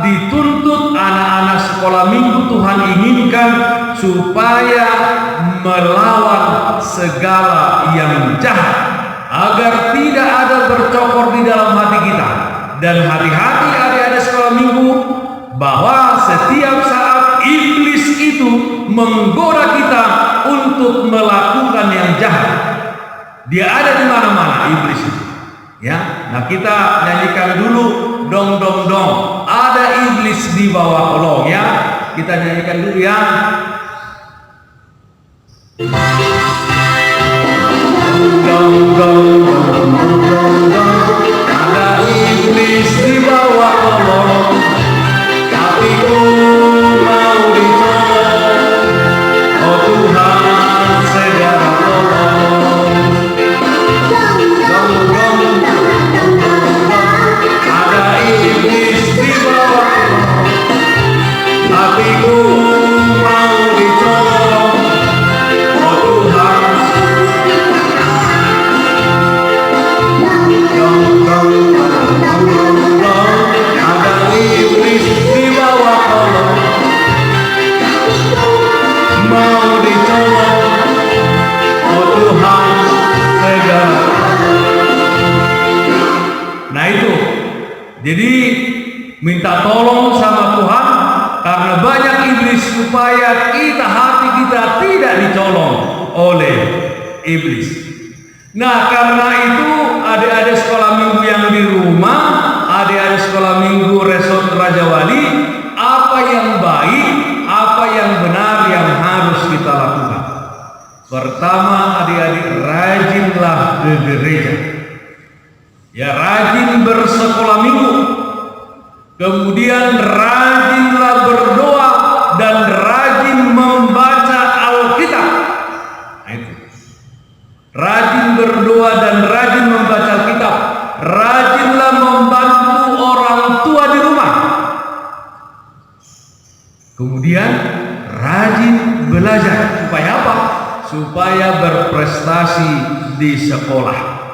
dituntut, anak-anak sekolah minggu Tuhan inginkan supaya melawan segala yang jahat, agar tidak ada bercokor di dalam hati kita. Dan hati-hati adik-adik sekolah minggu, bahwa setiap saat iblis itu menggoda kita untuk melakukan yang jahat. Dia ada di mana-mana, iblis itu. Ya, nah kita nyanyikan dulu dong dong dong. Ada iblis di bawah kolong, ya. Kita nyanyikan dulu, ya. Dong dong dong dong dong. Ada iblis di bawah kolong. Hatiku mau dicolong. Oh Tuhan, segera tolong. Dong dong. Ada iblis di bawah kolong. Hatiku mau dicolong. Oh Tuhan. Ada iblis di bawah kolong, mau dicolong. Oh Tuhan, segera. Nah itu, jadi minta tolong sama Tuhan, karena banyak iblis, supaya hati kita tidak dicolong oleh iblis. Nah, karena itu adik-adik sekolah minggu yang di rumah, adik-adik sekolah minggu Resort Raja Wali, apa yang baik, apa yang benar yang harus kita lakukan? Pertama, adik-adik, rajinlah ke gereja. Ya, rajin bersekolah minggu. Kemudian rajinlah berdoa dan rajin membaca Alkitab. Nah, itu. Rajin berdoa dan rajin membaca Alkitab. Rajinlah membantu orang tua di rumah. Kemudian rajin belajar. Supaya apa? Supaya berprestasi di sekolah.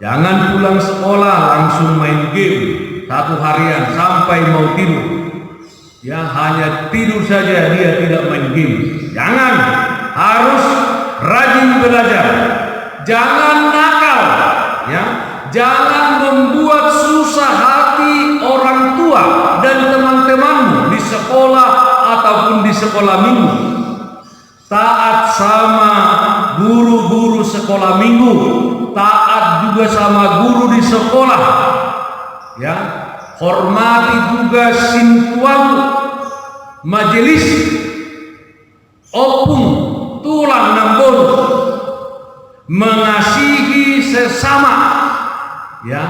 Jangan pulang sekolah langsung main game satu harian sampai mau tidur. Ya, hanya tidur saja, dia tidak main game. Jangan, harus rajin belajar. Jangan nakal, ya. Jangan membuat susah hati orang tua dan teman-temanmu di sekolah ataupun di sekolah minggu. Taat sama guru-guru sekolah minggu, taat juga sama guru di sekolah, ya. Hormati juga sintuamu, majelis, opung, tulang nambon, mengasihi sesama, ya.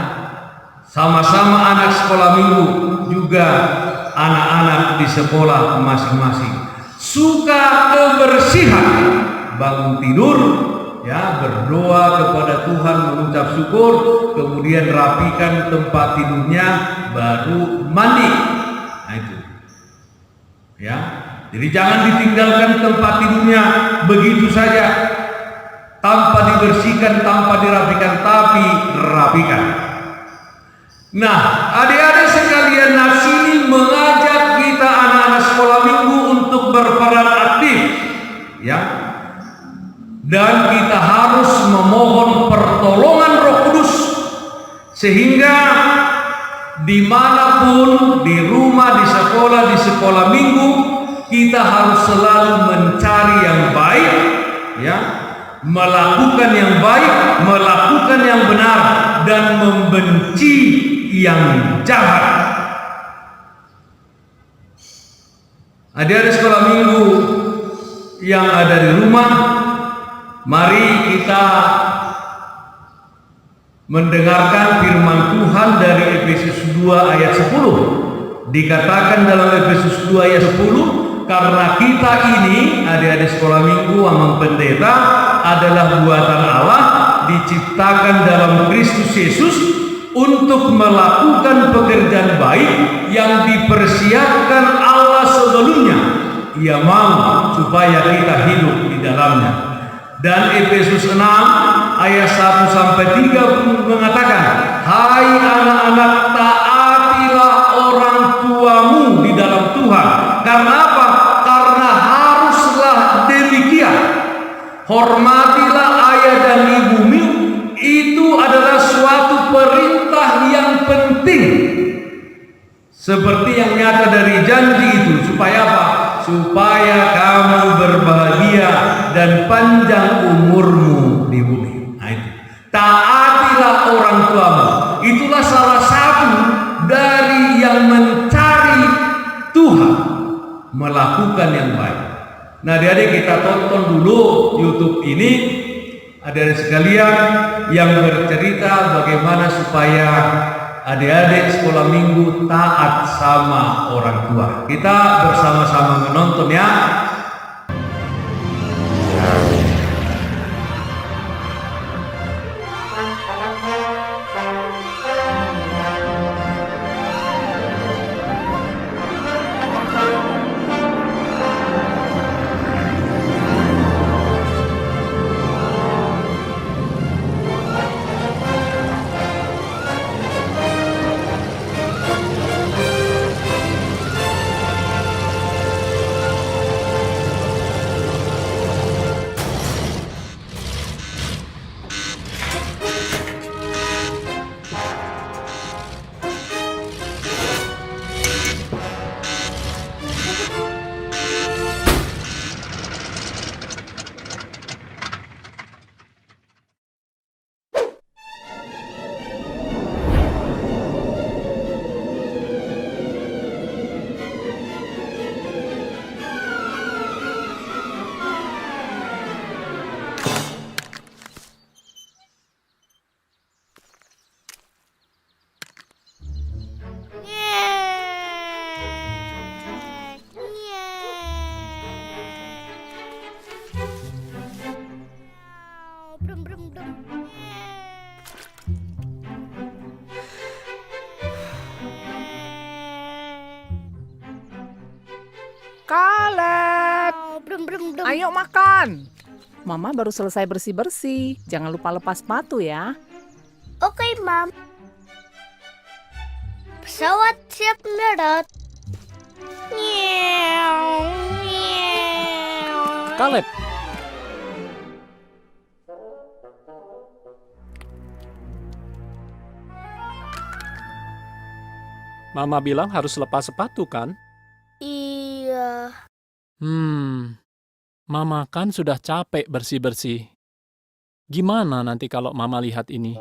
Sama-sama anak sekolah minggu, juga anak-anak di sekolah masing-masing. Suka kebersihan, bangun tidur, ya, berdoa kepada Tuhan, mengucap syukur, kemudian rapikan tempat tidurnya, baru mandi. Nah itu, ya. Jadi jangan ditinggalkan tempat tidurnya begitu saja, tanpa dibersihkan, tanpa dirapikan, tapi rapikan. Nah, adik-adik sekalian, nats ini mengajak kita anak-anak sekolah minggu untuk berperan aktif, ya. Dan kita harus memohon pertolongan Roh Kudus, sehingga dimanapun, di rumah, di sekolah minggu, kita harus selalu mencari yang baik, ya. Melakukan yang baik, melakukan yang benar, dan membenci yang jahat. Adik-adik sekolah minggu yang ada di rumah, mari kita mendengarkan firman Tuhan dari Efesus 2 ayat 10. Dikatakan dalam Efesus 2 ayat 10, karena kita ini, adik-adik sekolah minggu Amang Pendeta, adalah buatan Allah, diciptakan dalam Kristus Yesus untuk melakukan pekerjaan baik yang dipersiapkan Allah sebelumnya. Ia mau supaya kita hidup di dalamnya. Dan Efesus 6 ayat 1 sampai 3 mengatakan, "Hai anak-anak, taatilah orang tuamu di dalam Tuhan." Karena apa? Karena haruslah demikian. Hormatilah ayah dan ibumu, itu adalah suatu perintah yang penting. Seperti yang nyata dari janji itu, supaya apa? Supaya kamu berbahagia dan panjang umurmu di bumi. Nah, itu. Taatilah orang tuamu. Itulah salah satu dari yang mencari Tuhan, melakukan yang baik. Nah, adik-adik, kita tonton dulu YouTube ini, adik-adik sekalian, yang bercerita bagaimana supaya adik-adik sekolah minggu taat sama orang tua. Kita bersama-sama menonton ya. Kaleb, ayo makan. Mama baru selesai bersih-bersih. Jangan lupa lepas sepatu ya. Oke, Mam. Pesawat siap mendarat. Meow, meow. Kaleb, Mama bilang harus lepas sepatu kan? Iya. Mama kan sudah capek bersih-bersih. Gimana nanti kalau Mama lihat ini?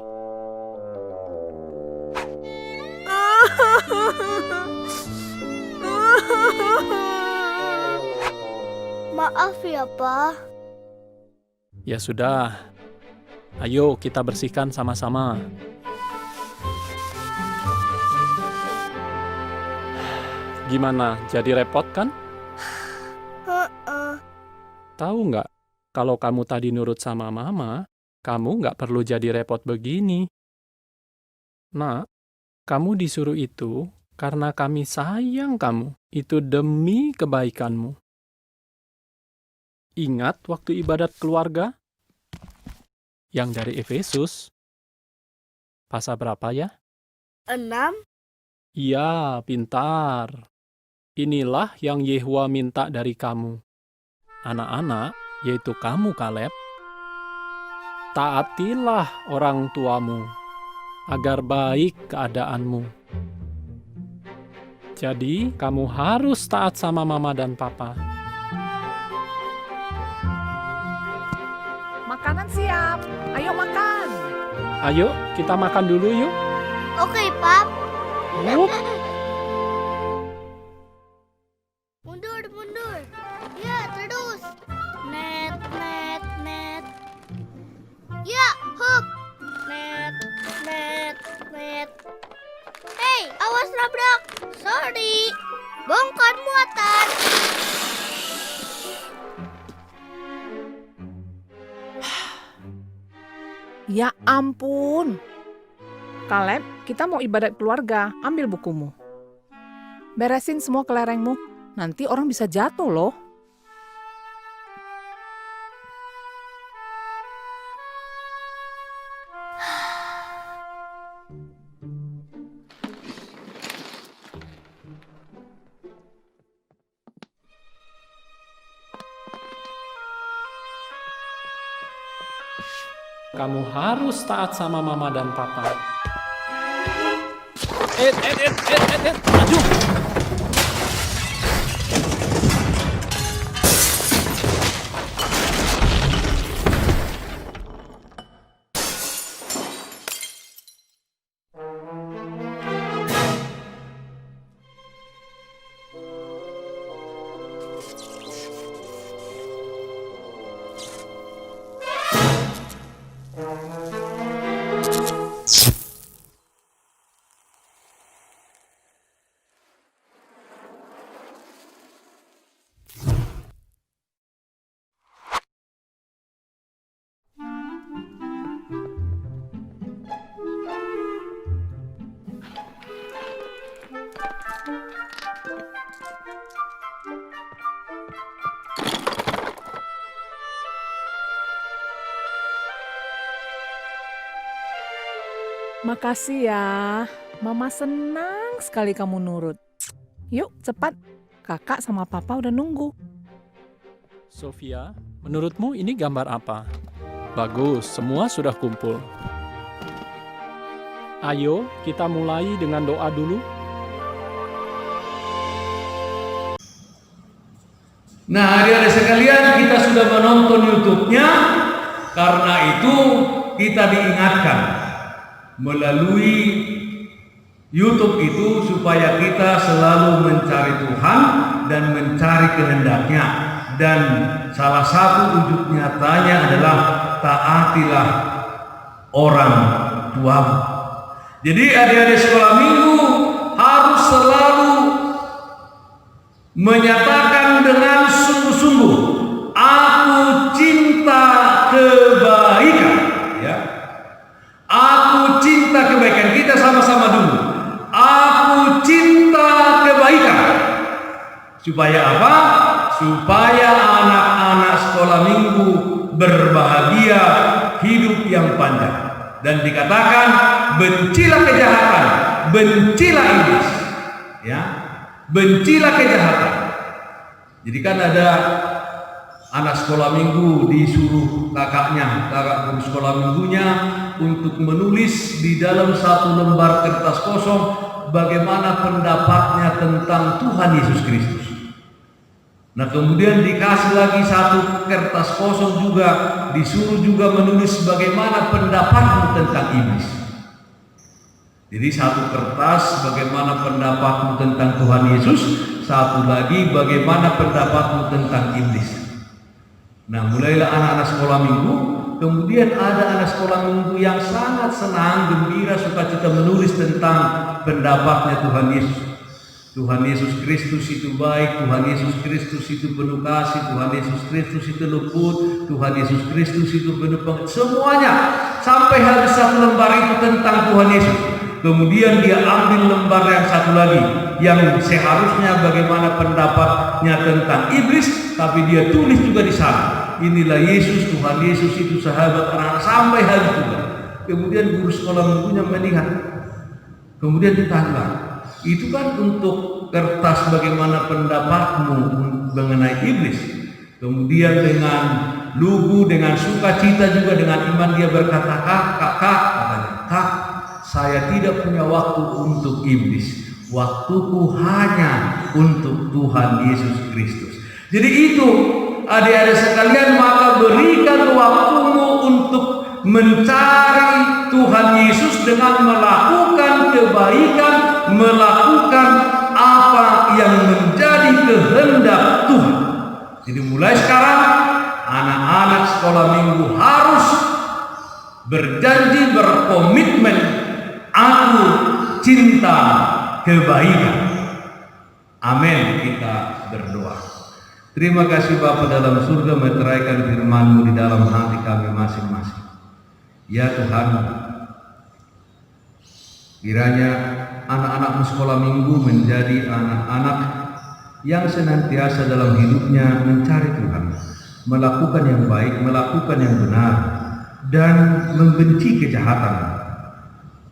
Maaf ya, Pa. Ya sudah, ayo kita bersihkan sama-sama. Gimana, jadi repot kan? Tahu nggak, kalau kamu tadi nurut sama Mama, kamu nggak perlu jadi repot begini. Nah, kamu disuruh itu karena kami sayang kamu. Itu demi kebaikanmu. Ingat waktu ibadat keluarga? Yang dari Efesus. Pasal berapa ya? 6. Iya, pintar. Inilah yang Yehuwa minta dari kamu. Anak-anak, yaitu kamu, Kaleb. Taatilah orang tuamu, agar baik keadaanmu. Jadi, kamu harus taat sama Mama dan Papa. Makanan siap. Ayo makan. Ayo, kita makan dulu yuk. Oke, Pap. Yup. Mundur, mundur. Ya, terus. Net, net, net. Ya, hop. Net, net, net. Hei, awas nabrak. Sorry. Bongkar muatan. Ya ampun. Kaleb, kita mau ibadat keluarga. Ambil bukumu. Beresin semua kelerengmu. Nanti orang bisa jatuh loh. Kamu harus taat sama mama dan papa. Maju. Makasih ya. Mama senang sekali kamu nurut. Yuk, cepat. Kakak sama papa udah nunggu. Sofia, menurutmu ini gambar apa? Bagus, semua sudah kumpul. Ayo, kita mulai dengan doa dulu. Nah, adik-adik sekalian, kita sudah menonton YouTube-nya. Karena itu kita diingatkan melalui YouTube itu supaya kita selalu mencari Tuhan dan mencari kehendak-Nya. Dan salah satu wujud nyatanya adalah taatilah orang tuamu. Jadi adik-adik sekolah minggu harus selalu menyatakan dengan sungguh-sungguh, aku cinta kebaikan, ya. Aku cinta kebaikan. Kita sama-sama dulu. Aku cinta kebaikan. Supaya apa? Supaya anak-anak sekolah minggu berbahagia, hidup yang panjang. Dan dikatakan, bencilah kejahatan, bencilah iblis, ya. Bencilah kejahatan. Jadi kan ada anak sekolah minggu disuruh kakak guru sekolah minggunya untuk menulis di dalam satu lembar kertas kosong bagaimana pendapatnya tentang Tuhan Yesus Kristus. Nah, kemudian dikasih lagi satu kertas kosong juga, disuruh juga menulis bagaimana pendapatmu tentang iblis. Jadi satu kertas bagaimana pendapatmu tentang Tuhan Yesus, satu lagi bagaimana pendapatmu tentang iblis. Nah, mulailah anak-anak sekolah minggu. Kemudian ada anak sekolah minggu yang sangat senang, gembira, sukacita menulis tentang pendapatnya Tuhan Yesus. Tuhan Yesus Kristus itu baik, Tuhan Yesus Kristus itu penuh kasih, Tuhan Yesus Kristus itu lembut, Tuhan Yesus Kristus itu penuh semuanya. Sampai habis satu lembar itu tentang Tuhan Yesus. Kemudian dia ambil lembar yang satu lagi yang seharusnya bagaimana pendapatnya tentang iblis, tapi dia tulis juga di sana. Inilah Yesus, Tuhan Yesus itu sahabat anak sampai habis juga. Kemudian guru sekolah minggunya melihat. Kemudian ditanya, itu kan untuk kertas bagaimana pendapatmu mengenai iblis. Kemudian dengan lugu, dengan sukacita juga dengan iman dia berkata, kakak, kak, saya tidak punya waktu untuk iblis. Waktuku hanya untuk Tuhan Yesus Kristus. Jadi itu adik-adik sekalian, maka berikan waktumu untuk mencari Tuhan Yesus dengan melakukan kebaikan, melakukan apa yang menjadi kehendak Tuhan. Jadi mulai sekarang anak-anak sekolah minggu harus berjanji, berkomitmen, aku cinta kebaikan. Amin. Kita berdoa. Terima kasih Bapa dalam surga, meteraikan firman-Mu di dalam hati kami masing-masing. Ya Tuhan, kiranya anak-anak sekolah minggu menjadi anak-anak yang senantiasa dalam hidupnya mencari Tuhan, melakukan yang baik, melakukan yang benar, dan membenci kejahatan.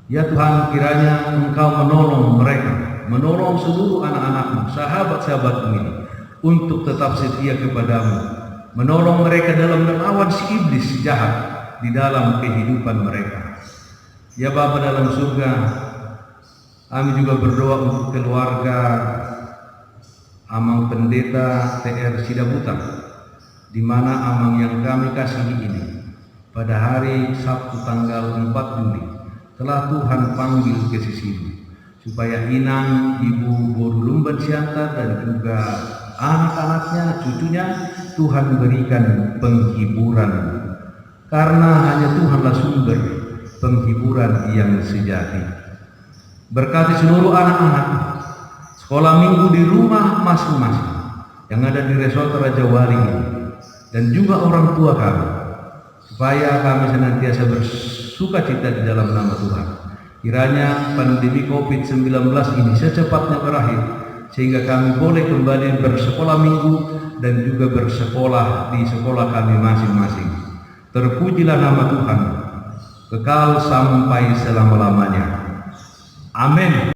Ya Tuhan, kiranya Engkau menolong mereka, menolong seluruh anak-anak-Mu, sahabat-sahabat-Mu ini, untuk tetap setia kepadamu, menolong mereka dalam melawan si iblis, si jahat, di dalam kehidupan mereka. Ya Bapa dalam surga, kami juga berdoa untuk keluarga Amang Pendeta TR Sidabuta, di mana Amang yang kami kasihi ini pada hari Sabtu tanggal 4 Juli telah Tuhan panggil ke sisimu, supaya Inang, Ibu Boru Lumban Sianta dan juga anak-anaknya, cucunya, Tuhan berikan penghiburan, karena hanya Tuhanlah sumber penghiburan yang sejati. Berkati seluruh anak-anak sekolah minggu di rumah masing-masing yang ada di Resort Raja Wali ini, dan juga orang tua kami, supaya kami senantiasa bersukacita di dalam nama Tuhan. Kiranya pandemi COVID-19 ini secepatnya berakhir, sehingga kami boleh kembali bersekolah minggu dan juga bersekolah di sekolah kami masing-masing. Terpujilah nama Tuhan, kekal sampai selama-lamanya. Amin.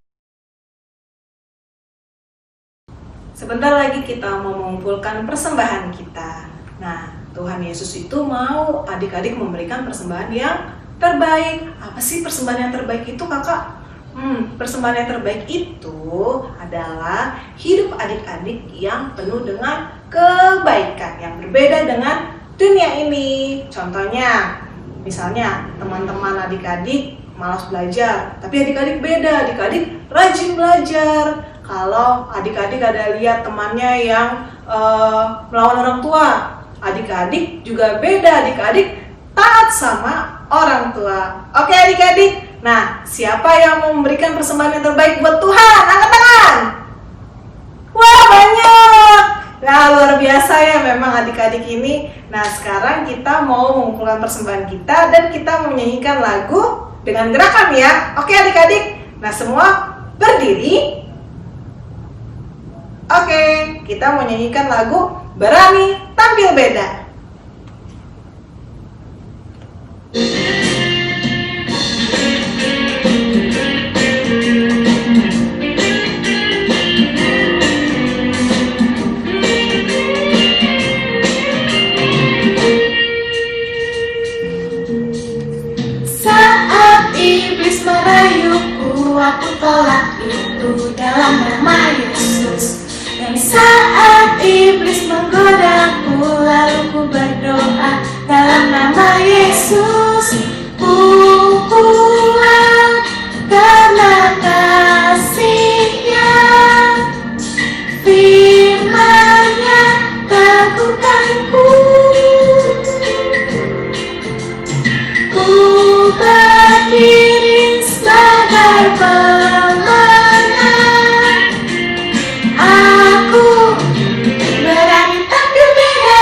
Sebentar lagi kita mau mengumpulkan persembahan kita. Nah, Tuhan Yesus itu mau adik-adik memberikan persembahan yang terbaik. Apa sih persembahan yang terbaik itu, Kakak? Persembahan yang terbaik itu adalah hidup adik-adik yang penuh dengan kebaikan, yang berbeda dengan dunia ini. Contohnya, misalnya teman-teman adik-adik malas belajar, tapi adik-adik beda, adik-adik rajin belajar. Kalau adik-adik ada lihat temannya yang melawan orang tua, adik-adik juga beda, adik-adik taat sama orang tua. Oke adik-adik, nah siapa yang mau memberikan persembahan yang terbaik buat Tuhan? Angkat tangan. Wah banyak. Nah luar biasa ya memang adik-adik ini. Nah sekarang kita mau mengumpulkan persembahan kita dan kita mau menyanyikan lagu dengan gerakan ya. Oke adik-adik, nah semua berdiri. Oke, kita mau nyanyikan lagu Berani Tampil Beda. Saat iblis merayuku, aku tolak itu dalam nama Yesus. Dan saat iblis menggodaku, lalu ku berdoa dalam nama Yesus. Ku kuat karena kasih-Nya, firman-Nya teguhkanku. Ku berdiri sebagai pemenang. Aku berani tampil beda.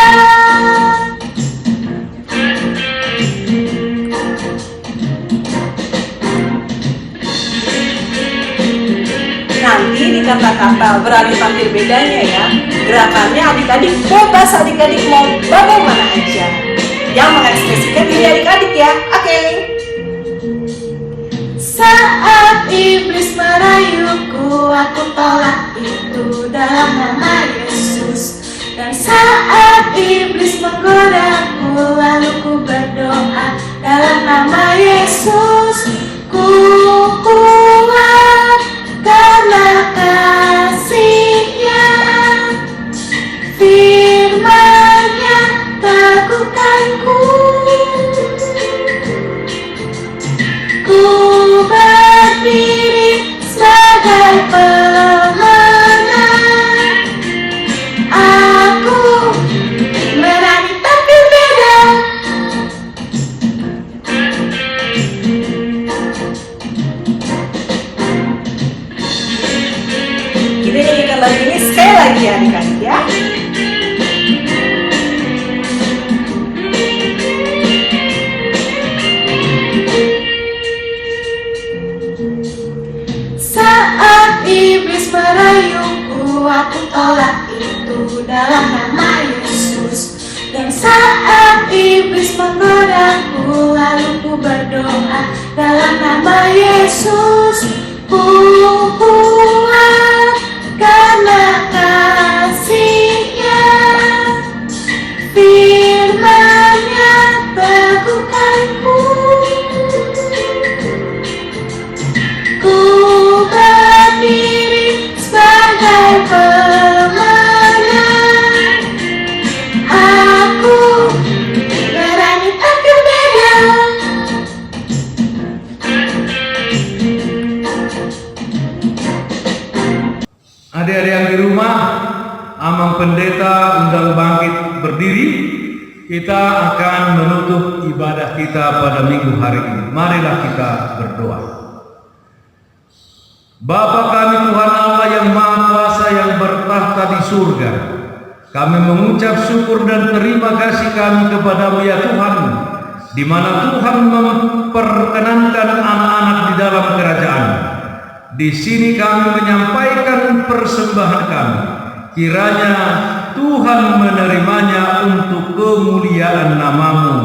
Nanti di kata-kata berani tampil bedanya ya, gerakannya adik-adik bebas, adik-adik mau bagaimana aja yang mengekspresikan diri adik-adik ya. Oke. Saat iblis merayuku, aku tolak itu dalam nama Yesus. Dan saat iblis menggodaku, lalu ku berdoa dalam nama Yesus. Ku kuat karena kasih-Nya, firman-Nya teguhkanku. Ku berdiri sebagai pemenang. Aku berani tampil beda. Kita nyanyikan lagu ini sekali lagi ya adik-adik ya. Saat iblis merayuku, aku tolak itu dalam nama Yesus. Dan saat iblis menggodaku, lalu ku berdoa dalam nama Yesus. Ku kuat karena kasih-Nya, firman-Nya teguhkan. adik-adik yang di rumah, Amang Pendeta undang bangkit berdiri. Kita akan menutup ibadah kita pada minggu hari ini. Marilah kita berdoa. Bapa kami Tuhan Allah yang Maha Kuasa yang bertahta di surga, kami mengucap syukur dan terima kasih kami kepadamu ya Tuhan, di mana Tuhan memperkenankan anak-anak di dalam kerajaan. Di sini kami menyampaikan persembahan kami. Kiranya Tuhan menerimanya untuk kemuliaan nama-Mu.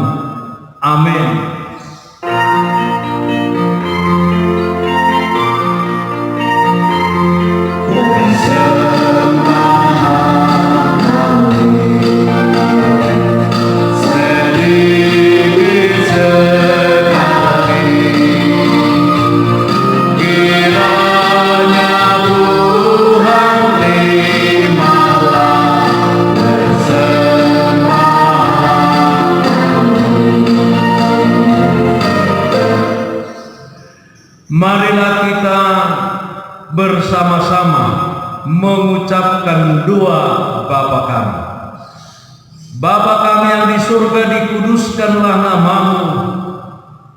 Amin. Marilah kita bersama-sama mengucapkan doa Bapa kami. Bapa kami yang di surga, dikuduskanlah nama-Mu.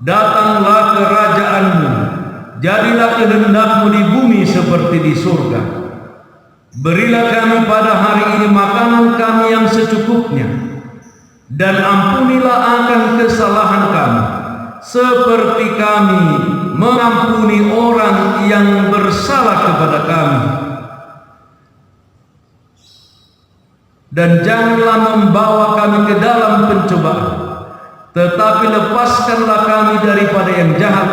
Datanglah kerajaan-Mu. Jadilah kehendak-Mu di bumi seperti di surga. Berilah kami pada hari ini makanan kami yang secukupnya. Dan ampunilah akan kesalahan kami, seperti kami mengampuni orang yang bersalah kepada kami. Dan janganlah membawa kami ke dalam pencobaan, tetapi lepaskanlah kami daripada yang jahat,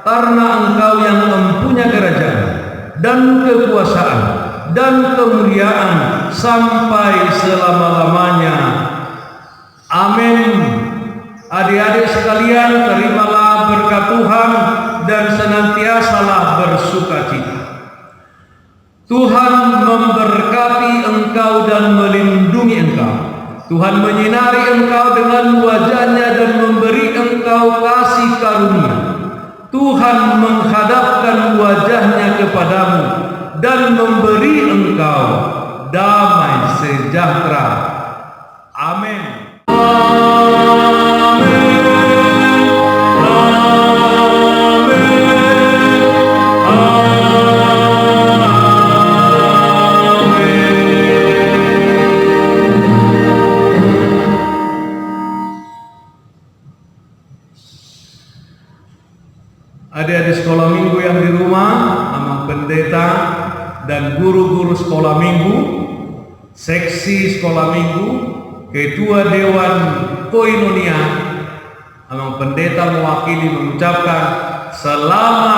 karena Engkau yang mempunyai kerajaan dan kekuasaan dan kemuliaan sampai selama-lamanya. Amin. Adik-adik sekalian, terimalah berkat Tuhan dan senantiasalah bersukacita. Tuhan memberkati engkau dan melindungi engkau. Tuhan menyinari engkau dengan wajah-Nya dan memberi engkau kasih karunia. Tuhan menghadapkan wajah-Nya kepadamu dan memberi engkau damai sejahtera. Amin. Adik-adik sekolah minggu yang di rumah, Amang Pendeta dan guru-guru sekolah minggu, seksi sekolah minggu, Ketua Dewan Koinonia, Amang Pendeta mewakili mengucapkan selamat